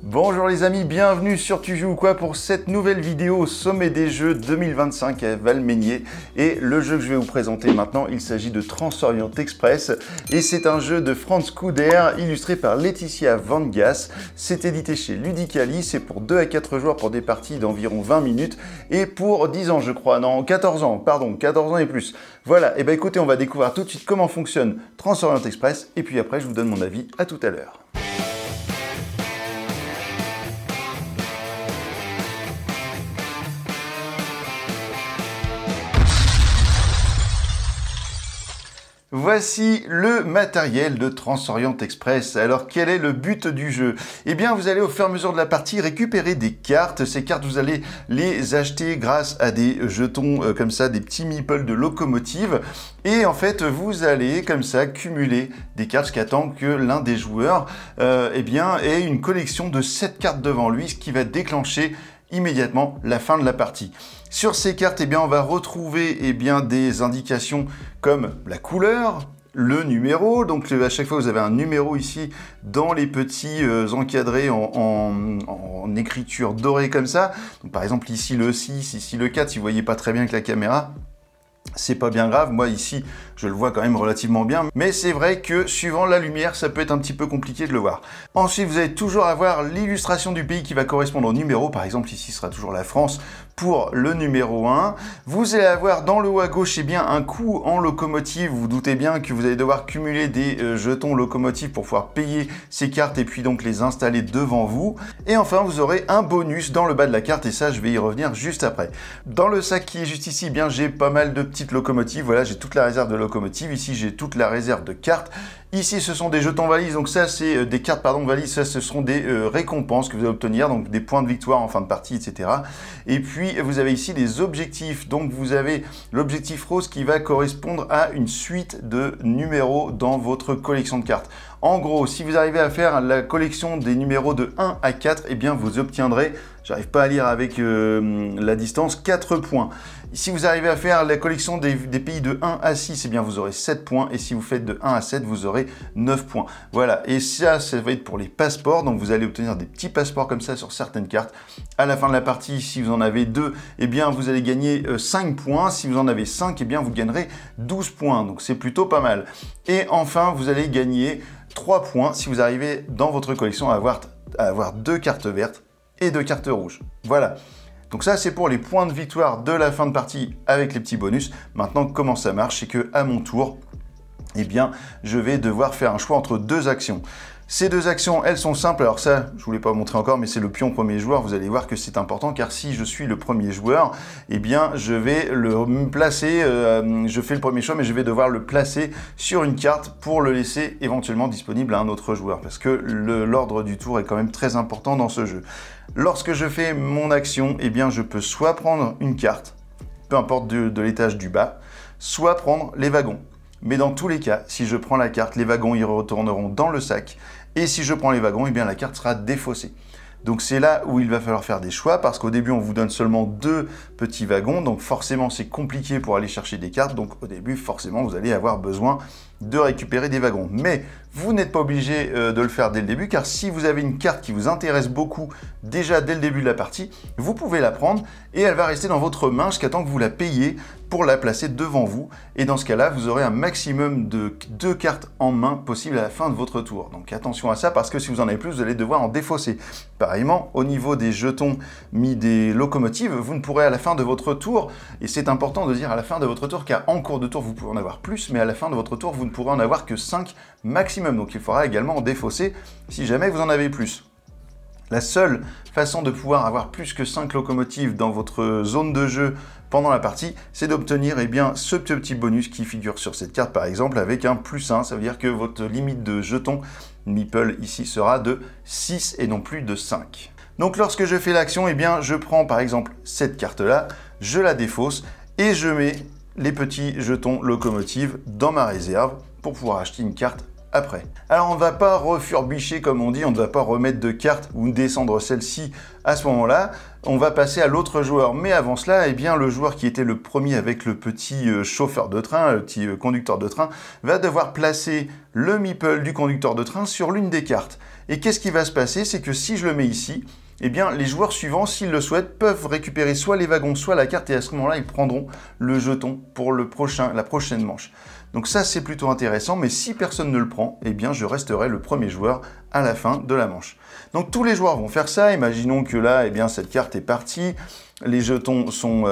Bonjour les amis, bienvenue sur Tu joues ou quoi pour cette nouvelle vidéo au sommet des jeux 2025 à Valmeinier. Et le jeu que je vais vous présenter maintenant, il s'agit de Transorient Express. Et c'est un jeu de Franz Couder, illustré par Laetitia Van Gas. C'est édité chez Ludicali, c'est pour 2 à 4 joueurs pour des parties d'environ 20 minutes. Et pour 10 ans je crois, non 14 ans, pardon, 14 ans et plus. Voilà, et bien écoutez, on va découvrir tout de suite comment fonctionne Transorient Express. Et puis après je vous donne mon avis, à tout à l'heure. Voici le matériel de Transorient Express. Alors quel est le but du jeu? Eh bien vous allez au fur et à mesure de la partie récupérer des cartes. Ces cartes vous allez les acheter grâce à des jetons comme ça, des petits meeples de locomotive. Et en fait vous allez comme ça cumuler des cartes jusqu'à temps que l'un des joueurs ait une collection de 7 cartes devant lui, ce qui va déclencher immédiatement la fin de la partie. Sur ces cartes, on va retrouver des indications comme la couleur, le numéro, donc à chaque fois vous avez un numéro ici dans les petits encadrés en écriture dorée comme ça. Donc, par exemple ici le 6, ici le 4, si vous voyez pas très bien avec la caméra, c'est pas bien grave, moi ici je le vois quand même relativement bien, mais c'est vrai que suivant la lumière ça peut être un petit peu compliqué de le voir. Ensuite vous allez toujours avoir l'illustration du pays qui va correspondre au numéro, par exemple ici ce sera toujours la France pour le numéro 1. Vous allez avoir dans le haut à gauche un coup en locomotive, vous vous doutez bien que vous allez devoir cumuler des jetons locomotive pour pouvoir payer ces cartes et puis donc les installer devant vous. Et enfin vous aurez un bonus dans le bas de la carte et ça je vais y revenir juste après. Dans le sac qui est juste ici, j'ai pas mal de petites locomotives, voilà, j'ai toute la réserve de locomotive, ici j'ai toute la réserve de cartes. Ici, ce sont des jetons valises, donc ça, c'est des cartes, valises, ça, ce seront des récompenses que vous allez obtenir, donc des points de victoire en fin de partie, etc. Et puis, vous avez ici des objectifs, donc vous avez l'objectif rose qui va correspondre à une suite de numéros dans votre collection de cartes. En gros, si vous arrivez à faire la collection des numéros de 1 à 4, vous obtiendrez, j'arrive pas à lire avec la distance, 4 points. Si vous arrivez à faire la collection des pays de 1 à 6, vous aurez 7 points. Et si vous faites de 1 à 7, vous aurez 9 points. Voilà, et ça va être pour les passeports. Donc vous allez obtenir des petits passeports comme ça sur certaines cartes. À la fin de la partie, si vous en avez 2, vous allez gagner 5 points. Si vous en avez 5, vous gagnerez 12 points. Donc c'est plutôt pas mal. Et enfin, vous allez gagner 3 points si vous arrivez dans votre collection à avoir 2 cartes vertes et 2 cartes rouges. Voilà. Donc ça, c'est pour les points de victoire de la fin de partie avec les petits bonus. Maintenant, comment ça marche? C'est que à mon tour, je vais devoir faire un choix entre 2 actions. Ces 2 actions, elles sont simples. Alors ça, je ne vous l'ai pas montré encore, mais c'est le pion premier joueur. Vous allez voir que c'est important, car si je suis le premier joueur, je vais le placer, je fais le premier choix, mais je vais devoir le placer sur une carte pour le laisser éventuellement disponible à un autre joueur, parce que l'ordre du tour est quand même très important dans ce jeu. Lorsque je fais mon action, je peux soit prendre une carte, peu importe de l'étage du bas, soit prendre les wagons. Mais dans tous les cas, si je prends la carte, les wagons y retourneront dans le sac. Et si je prends les wagons, la carte sera défaussée. Donc c'est là où il va falloir faire des choix, parce qu'au début, on vous donne seulement 2 petits wagons. Donc forcément, c'est compliqué pour aller chercher des cartes. Donc au début, forcément, vous allez avoir besoin de récupérer des wagons. Mais vous n'êtes pas obligé de le faire dès le début, car si vous avez une carte qui vous intéresse beaucoup déjà dès le début de la partie, vous pouvez la prendre et elle va rester dans votre main jusqu'à temps que vous la payiez pour la placer devant vous. Et dans ce cas-là, vous aurez un maximum de 2 cartes en main possible à la fin de votre tour. Donc attention à ça, parce que si vous en avez plus, vous allez devoir en défausser. Pareillement, au niveau des jetons mis des locomotives, vous ne pourrez à la fin de votre tour, et c'est important de dire à la fin de votre tour, car en cours de tour, vous pouvez en avoir plus, mais à la fin de votre tour, vous ne pourrez en avoir que 5 maximum. Donc il faudra également en défausser si jamais vous en avez plus. La seule façon de pouvoir avoir plus que 5 locomotives dans votre zone de jeu pendant la partie, c'est d'obtenir ce petit bonus qui figure sur cette carte par exemple avec un +1. Ça veut dire que votre limite de jetons meeple ici sera de 6 et non plus de 5. Donc lorsque je fais l'action, je prends par exemple cette carte-là, je la défausse et je mets les petits jetons locomotives dans ma réserve pour pouvoir acheter une carte après. Alors on ne va pas refurbicher comme on dit, on ne va pas remettre de carte ou descendre celle-ci à ce moment-là, on va passer à l'autre joueur. Mais avant cela, le joueur qui était le premier avec le petit chauffeur de train, le petit conducteur de train, va devoir placer le meeple du conducteur de train sur l'une des cartes. Et qu'est-ce qui va se passer? C'est que si je le mets ici, eh bien, les joueurs suivants, s'ils le souhaitent, peuvent récupérer soit les wagons, soit la carte, et à ce moment-là, ils prendront le jeton pour la prochaine manche. Donc ça, c'est plutôt intéressant, mais si personne ne le prend, eh bien, je resterai le premier joueur à la fin de la manche. Donc tous les joueurs vont faire ça. Imaginons que là, eh bien, cette carte est partie. Les jetons sont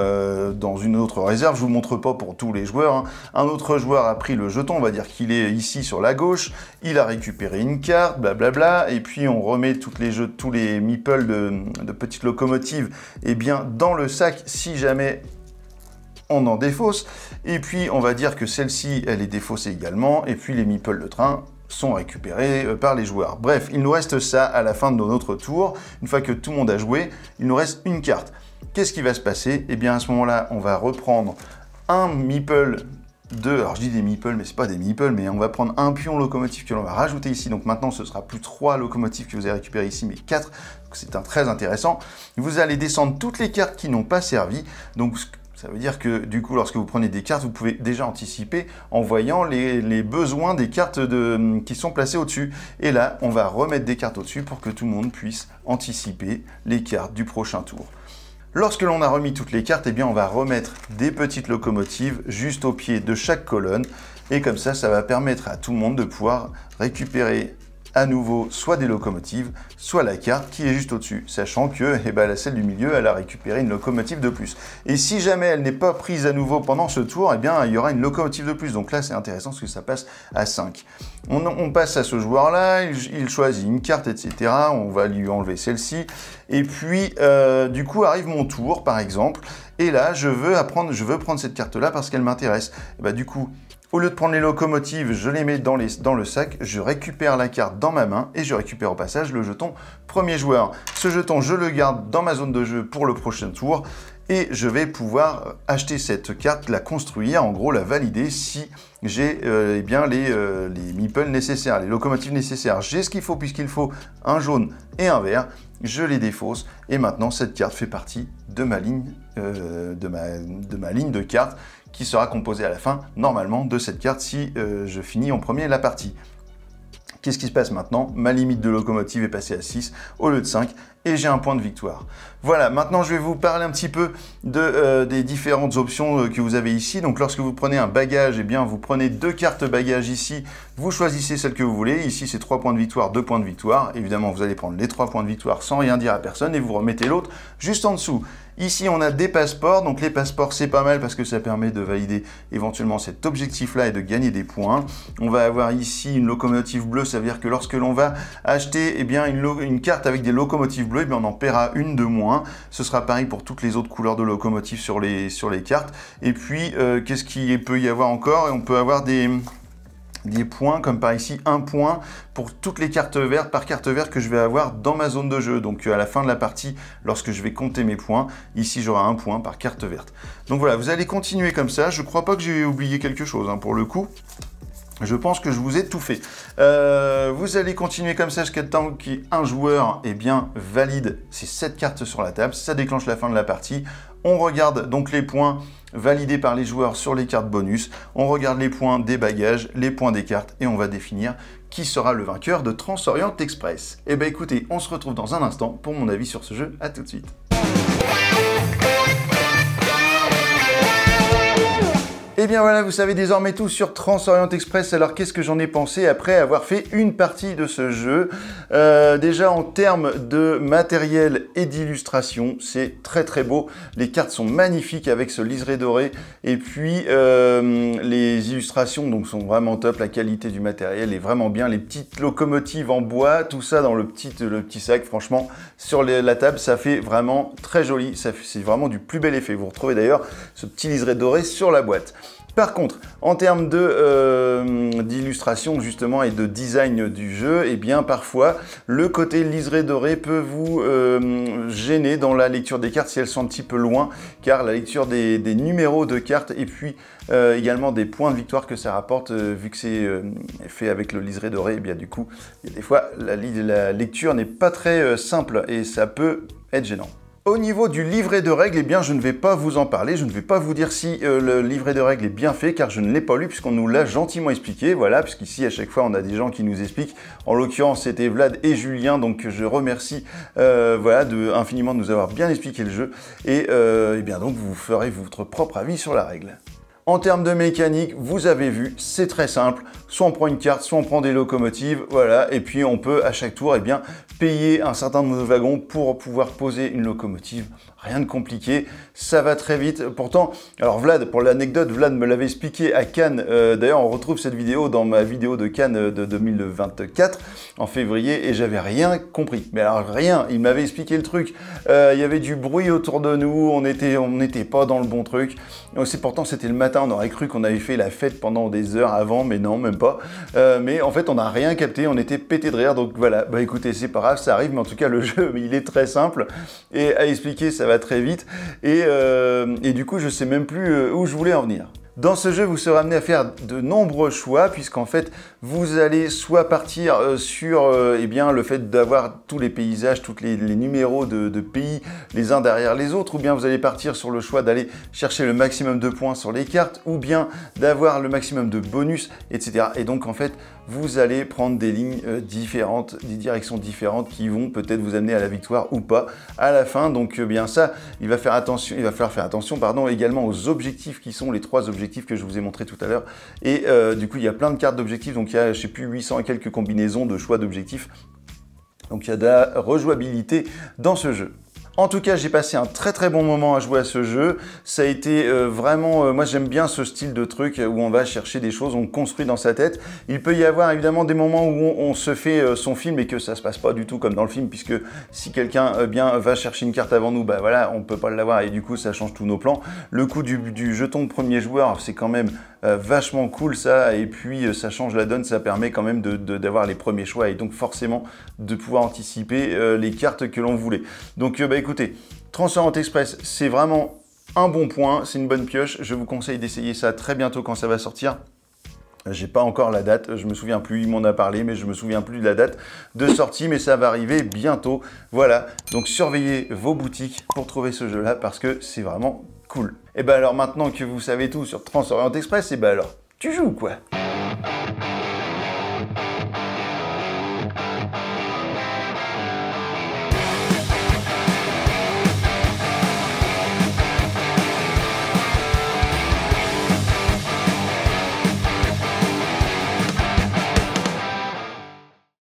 dans une autre réserve. Je ne vous montre pas pour tous les joueurs, hein. Un autre joueur a pris le jeton, on va dire qu'il est ici sur la gauche. Il a récupéré une carte, blablabla. Et puis on remet tous les meeples de petites locomotives eh bien, dans le sac si jamais on en défausse. Et puis on va dire que celle-ci, elle est défaussée également. Et puis les meeples de train sont récupérés par les joueurs. Bref, il nous reste ça à la fin de notre tour. Une fois que tout le monde a joué, il nous reste une carte. Qu'est-ce qui va se passer? Eh bien, à ce moment-là, on va reprendre un meeple alors je dis des meeples, mais c'est pas des meeples, mais on va prendre un pion locomotive que l'on va rajouter ici. Donc maintenant, ce sera plus 3 locomotives que vous avez récupérées ici, mais 4. Donc c'est très intéressant. Vous allez descendre toutes les cartes qui n'ont pas servi. Donc ça veut dire que du coup, lorsque vous prenez des cartes, vous pouvez déjà anticiper en voyant les besoins des cartes qui sont placées au-dessus. Et là, on va remettre des cartes au-dessus pour que tout le monde puisse anticiper les cartes du prochain tour. Lorsque l'on a remis toutes les cartes, eh bien, on va remettre des petites locomotives juste au pied de chaque colonne. Et comme ça, ça va permettre à tout le monde de pouvoir récupérer à nouveau soit des locomotives, soit la carte qui est juste au-dessus, sachant que eh ben, celle du milieu, elle a récupéré une locomotive de plus. Et si jamais elle n'est pas prise à nouveau pendant ce tour, eh bien, il y aura une locomotive de plus. Donc là, c'est intéressant parce que ça passe à 5. On passe à ce joueur-là, il choisit une carte, etc. On va lui enlever celle-ci. Et puis, du coup, arrive mon tour, par exemple. Et là, je veux prendre cette carte-là parce qu'elle m'intéresse. Et ben, du coup, au lieu de prendre les locomotives, je les mets dans le sac, je récupère la carte dans ma main et je récupère au passage le jeton premier joueur. Ce jeton, je le garde dans ma zone de jeu pour le prochain tour et je vais pouvoir acheter cette carte, la construire, en gros la valider si j'ai eh bien les meeples nécessaires, les locomotives nécessaires. J'ai ce qu'il faut puisqu'il faut un jaune et un vert. Je les défausse et maintenant cette carte fait partie de ma ligne de ma ligne de cartes qui sera composée à la fin normalement de cette carte si je finis en premier la partie. Qu'est-ce qui se passe maintenant? Ma limite de locomotive est passée à 6 au lieu de 5 et j'ai un point de victoire. Voilà, maintenant je vais vous parler un petit peu des différentes options que vous avez ici. Donc lorsque vous prenez un bagage, eh bien vous prenez 2 cartes bagages ici, vous choisissez celle que vous voulez. Ici c'est 3 points de victoire, 2 points de victoire. Évidemment vous allez prendre les 3 points de victoire sans rien dire à personne et vous remettez l'autre juste en dessous. Ici on a des passeports, donc les passeports c'est pas mal parce que ça permet de valider éventuellement cet objectif là et de gagner des points. On va avoir ici une locomotive bleue, ça veut dire que lorsque l'on va acheter eh bien, une carte avec des locomotives bleues, eh bien, on en paiera une de moins. Ce sera pareil pour toutes les autres couleurs de locomotives sur les cartes. Et puis qu'est-ce qu'il peut y avoir encore? On peut avoir des points, comme par ici, un point pour toutes les cartes vertes, par carte verte que je vais avoir dans ma zone de jeu. Donc à la fin de la partie, lorsque je vais compter mes points, ici j'aurai un point par carte verte. Donc voilà, vous allez continuer comme ça. Je ne crois pas que j'ai oublié quelque chose, hein, pour le coup. Je pense que je vous ai tout fait. Vous allez continuer comme ça jusqu'à temps qu'un joueur eh bien, valide ces 7 cartes sur la table. Ça déclenche la fin de la partie. On regarde donc les points validés par les joueurs sur les cartes bonus. On regarde les points des bagages, les points des cartes et on va définir qui sera le vainqueur de Transorient Express. Et bien écoutez, on se retrouve dans un instant pour mon avis sur ce jeu. À tout de suite. Et bien voilà, vous savez désormais tout sur Transorient Express. Alors qu'est-ce que j'en ai pensé après avoir fait une partie de ce jeu? Déjà en termes de matériel et d'illustration, c'est très très beau. Les cartes sont magnifiques avec ce liseré doré. Et puis les illustrations donc, sont vraiment top. La qualité du matériel est vraiment bien. Les petites locomotives en bois, tout ça dans le petit sac. Franchement, sur la table, ça fait vraiment très joli. C'est vraiment du plus bel effet. Vous retrouvez d'ailleurs ce petit liseré doré sur la boîte. Par contre, en termes d'illustration justement et de design du jeu, eh bien parfois le côté liseré doré peut vous gêner dans la lecture des cartes si elles sont un petit peu loin, car la lecture des numéros de cartes et puis également des points de victoire que ça rapporte, vu que c'est fait avec le liseré doré, eh bien du coup, il y a des fois la lecture n'est pas très simple et ça peut être gênant. Au niveau du livret de règles, eh bien, je ne vais pas vous en parler, je ne vais pas vous dire si le livret de règles est bien fait, car je ne l'ai pas lu puisqu'on nous l'a gentiment expliqué, voilà, puisqu'ici à chaque fois on a des gens qui nous expliquent. En l'occurrence, c'était Vlad et Julien, donc je remercie voilà, infiniment de nous avoir bien expliqué le jeu, et eh bien donc vous ferez votre propre avis sur la règle. En termes de mécanique, vous avez vu, c'est très simple. Soit on prend une carte, soit on prend des locomotives, voilà. Et puis on peut à chaque tour, eh bien, payer un certain nombre de wagons pour pouvoir poser une locomotive. Rien de compliqué, ça va très vite. Pourtant, alors Vlad, pour l'anecdote, Vlad me l'avait expliqué à Cannes. D'ailleurs, on retrouve cette vidéo dans ma vidéo de Cannes de 2024, en février, et j'avais rien compris. Mais alors rien, il m'avait expliqué le truc. Il y avait du bruit autour de nous, on n'était pas dans le bon truc. Pourtant, c'était le matin, on aurait cru qu'on avait fait la fête pendant des heures avant, mais non, même pas. Mais en fait, on n'a rien capté, on était pété de rire. Donc voilà, bah écoutez, c'est pas grave, ça arrive, mais en tout cas, le jeu, il est très simple. Et à expliquer, ça va très vite. Et du coup, je sais même plus où je voulais en venir. Dans ce jeu, vous serez amené à faire de nombreux choix, puisqu'en fait, vous allez soit partir sur eh bien, le fait d'avoir tous les paysages, tous les numéros de pays les uns derrière les autres, ou bien vous allez partir sur le choix d'aller chercher le maximum de points sur les cartes, ou bien d'avoir le maximum de bonus, etc. Et donc, en fait, vous allez prendre des lignes différentes, des directions différentes qui vont peut-être vous amener à la victoire ou pas à la fin. Donc, bien ça, il va falloir faire attention, pardon, également aux objectifs qui sont les 3 objectifs que je vous ai montré tout à l'heure. Et du coup, il y a plein de cartes d'objectifs, donc il y a, je sais plus, 800 et quelques combinaisons de choix d'objectifs. Donc il y a de la rejouabilité dans ce jeu. En tout cas, j'ai passé un très bon moment à jouer à ce jeu. Ça a été vraiment... moi, j'aime bien ce style de truc où on va chercher des choses, on construit dans sa tête. Il peut y avoir évidemment des moments où on se fait son film et que ça se passe pas du tout comme dans le film, puisque si quelqu'un bien va chercher une carte avant nous, bah voilà, on peut pas l'avoir et du coup, ça change tous nos plans. Le coup du jeton premier joueur, c'est quand même vachement cool ça, et puis ça change la donne, ça permet quand même d'avoir les premiers choix et donc forcément de pouvoir anticiper les cartes que l'on voulait. Donc bah écoutez, Transoriental Express, c'est vraiment un bon point, c'est une bonne pioche, je vous conseille d'essayer ça très bientôt quand ça va sortir. J'ai pas encore la date, je me souviens plus, il m'en a parlé, mais je me souviens plus de la date de sortie, mais ça va arriver bientôt. Voilà, donc surveillez vos boutiques pour trouver ce jeu-là parce que c'est vraiment cool. Et ben alors maintenant que vous savez tout sur Transoriental Express, et ben alors, tu joues quoi?